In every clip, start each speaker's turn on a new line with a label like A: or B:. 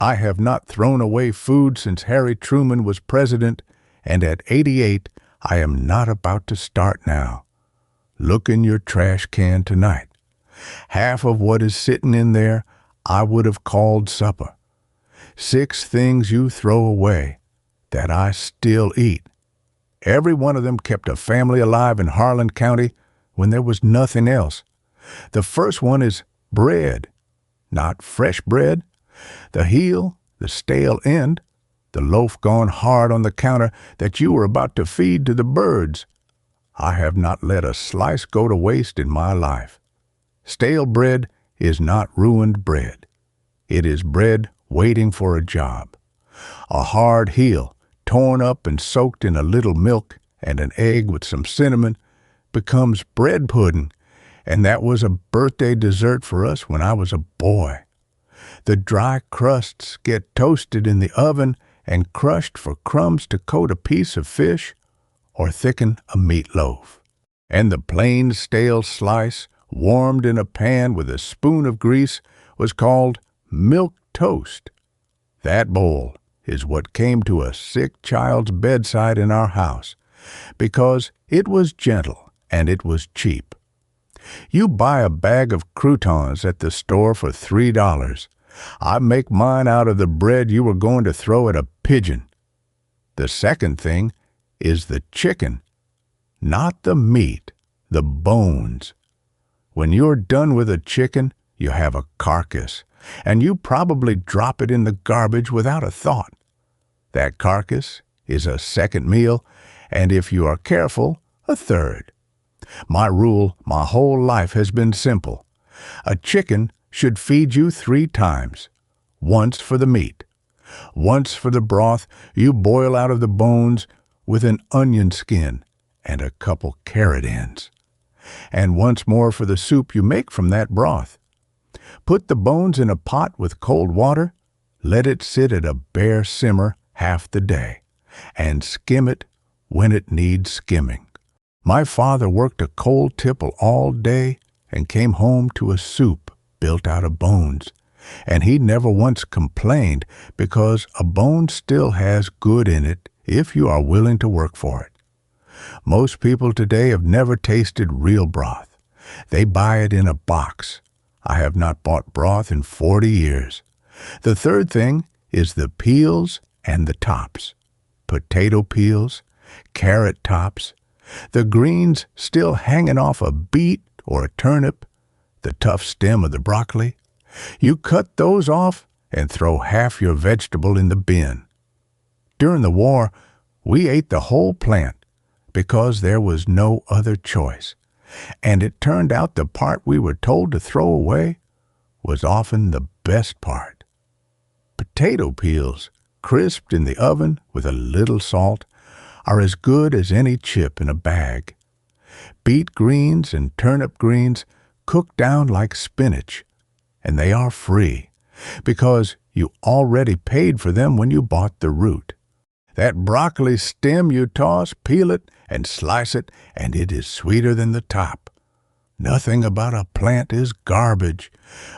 A: I have not thrown away food since Harry Truman was president, and at 88, I am not about to start now. Look in your trash can tonight. Half of what is sitting in there I would have called supper. 6 things you throw away that I still eat. Every one of them kept a family alive in Harlan County when there was nothing else. The first one is bread, not fresh bread. The heel, the stale end, the loaf gone hard on the counter that you were about to feed to the birds. I have not let a slice go to waste in my life. Stale bread is not ruined bread. It is bread waiting for a job. A hard heel, torn up and soaked in a little milk and an egg with some cinnamon, becomes bread pudding, and that was a birthday dessert for us when I was a boy. The dry crusts get toasted in the oven and crushed for crumbs to coat a piece of fish or thicken a meatloaf. And the plain stale slice, warmed in a pan with a spoon of grease, was called milk toast. That bowl is what came to a sick child's bedside in our house, because it was gentle and it was cheap. You buy a bag of croutons at the store for $3. I make mine out of the bread you were going to throw at a pigeon. The second thing is the chicken, not the meat, the bones. When you're done with a chicken, you have a carcass, and you probably drop it in the garbage without a thought. That carcass is a second meal, and if you are careful, a third. My rule my whole life has been simple. A chicken should feed you 3 times. Once for the meat. Once for the broth you boil out of the bones with an onion skin and a couple carrot ends. And once more for the soup you make from that broth. Put the bones in a pot with cold water, let it sit at a bare simmer half the day, and skim it when it needs skimming. My father worked a coal tipple all day and came home to a soup built out of bones, and he never once complained because a bone still has good in it if you are willing to work for it. Most people today have never tasted real broth. They buy it in a box. I have not bought broth in 40 years. The third thing is the peels and the tops. Potato peels, carrot tops, the greens still hanging off a beet or a turnip, the tough stem of the broccoli. You cut those off and throw half your vegetable in the bin. During the war, we ate the whole plant because there was no other choice, and it turned out the part we were told to throw away was often the best part. Potato peels, crisped in the oven with a little salt, are as good as any chip in a bag. Beet greens and turnip greens cook down like spinach, and they are free because you already paid for them when you bought the root. That broccoli stem you toss, peel it, and slice it, and it is sweeter than the top. Nothing about a plant is garbage.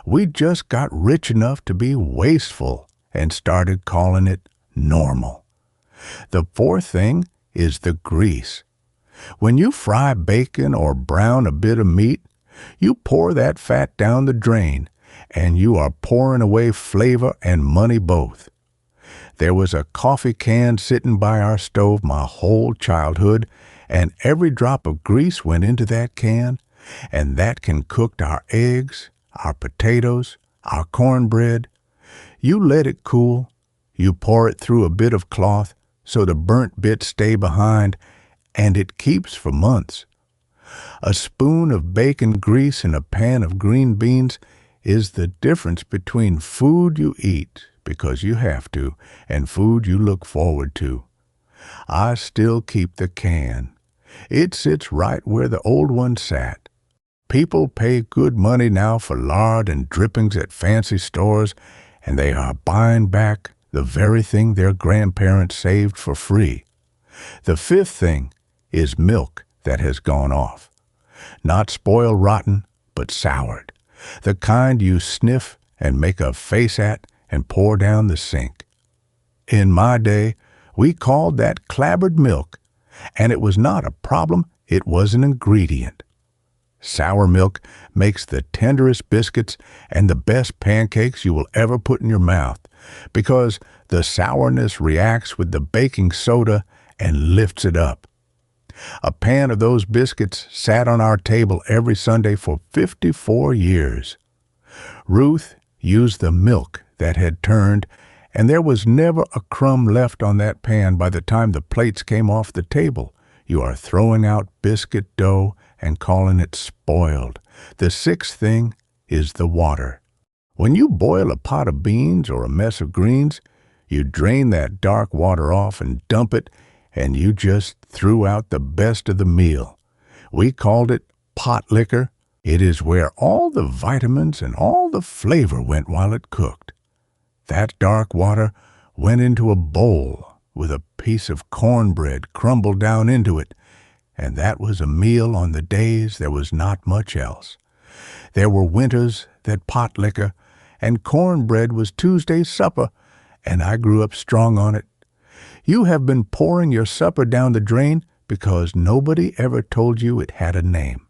A: We just got rich enough to be wasteful and started calling it normal. The fourth thing is the grease. When you fry bacon or brown a bit of meat, you pour that fat down the drain, and you are pouring away flavor and money both. There was a coffee can sitting by our stove my whole childhood, and every drop of grease went into that can, and that can cook our eggs, our potatoes, our cornbread. You let it cool, you pour it through a bit of cloth so the burnt bits stay behind, and it keeps for months. A spoon of bacon grease in a pan of green beans is the difference between food you eat because you have to and food you look forward to. I still keep the can. It sits right where the old one sat. People pay good money now for lard and drippings at fancy stores, and they are buying back the very thing their grandparents saved for free. The fifth thing is milk that has gone off. Not spoiled rotten, but soured. The kind you sniff and make a face at and pour down the sink. In my day, we called that clabbered milk, and it was not a problem, it was an ingredient. Sour milk makes the tenderest biscuits and the best pancakes you will ever put in your mouth, because the sourness reacts with the baking soda and lifts it up. A pan of those biscuits sat on our table every Sunday for 54 years. Ruth used the milk that had turned, and there was never a crumb left on that pan by the time the plates came off the table. You are throwing out biscuit dough and calling it spoiled. The sixth thing is the water. When you boil a pot of beans or a mess of greens, you drain that dark water off and dump it, and you just threw out the best of the meal. We called it pot likker. It is where all the vitamins and all the flavor went while it cooked. That dark water went into a bowl with a piece of cornbread crumbled down into it, and that was a meal on the days there was not much else. There were winters that pot likker and cornbread was Tuesday's supper, and I grew up strong on it. You have been pouring your supper down the drain because nobody ever told you it had a name.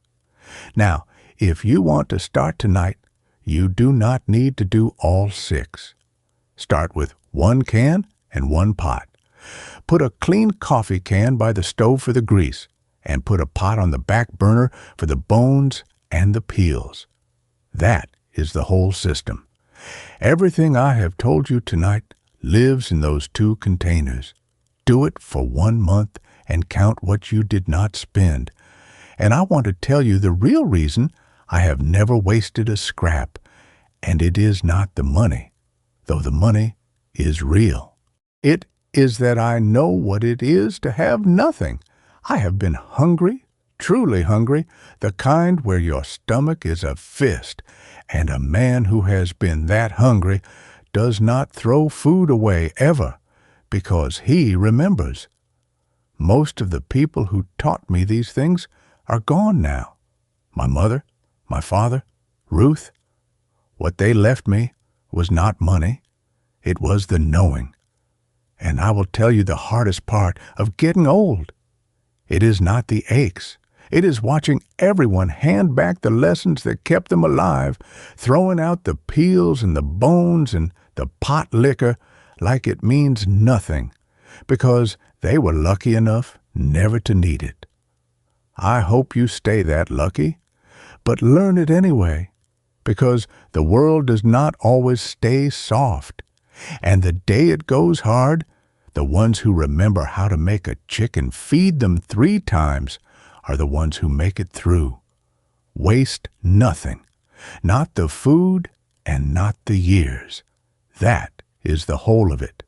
A: Now, if you want to start tonight, you do not need to do all 6. Start with 1 can and 1 pot. Put a clean coffee can by the stove for the grease, and put a pot on the back burner for the bones and the peels. That is the whole system. Everything I have told you tonight lives in those 2 containers. Do it for 1 month and count what you did not spend. And I want to tell you the real reason I have never wasted a scrap, and it is not the money, though the money is real. It is that I know what it is to have nothing. I have been hungry, truly hungry, the kind where your stomach is a fist, and a man who has been that hungry does not throw food away ever, because he remembers. Most of the people who taught me these things are gone now. My mother, my father, Ruth. What they left me was not money. It was the knowing. And I will tell you the hardest part of getting old. It is not the aches. It is watching everyone hand back the lessons that kept them alive, throwing out the peels and the bones and the pot likker like it means nothing, because they were lucky enough never to need it. I hope you stay that lucky, but learn it anyway, because the world does not always stay soft, and the day it goes hard, the ones who remember how to make a chicken feed them 3 times are the ones who make it through. Waste nothing, not the food and not the years. That is the whole of it.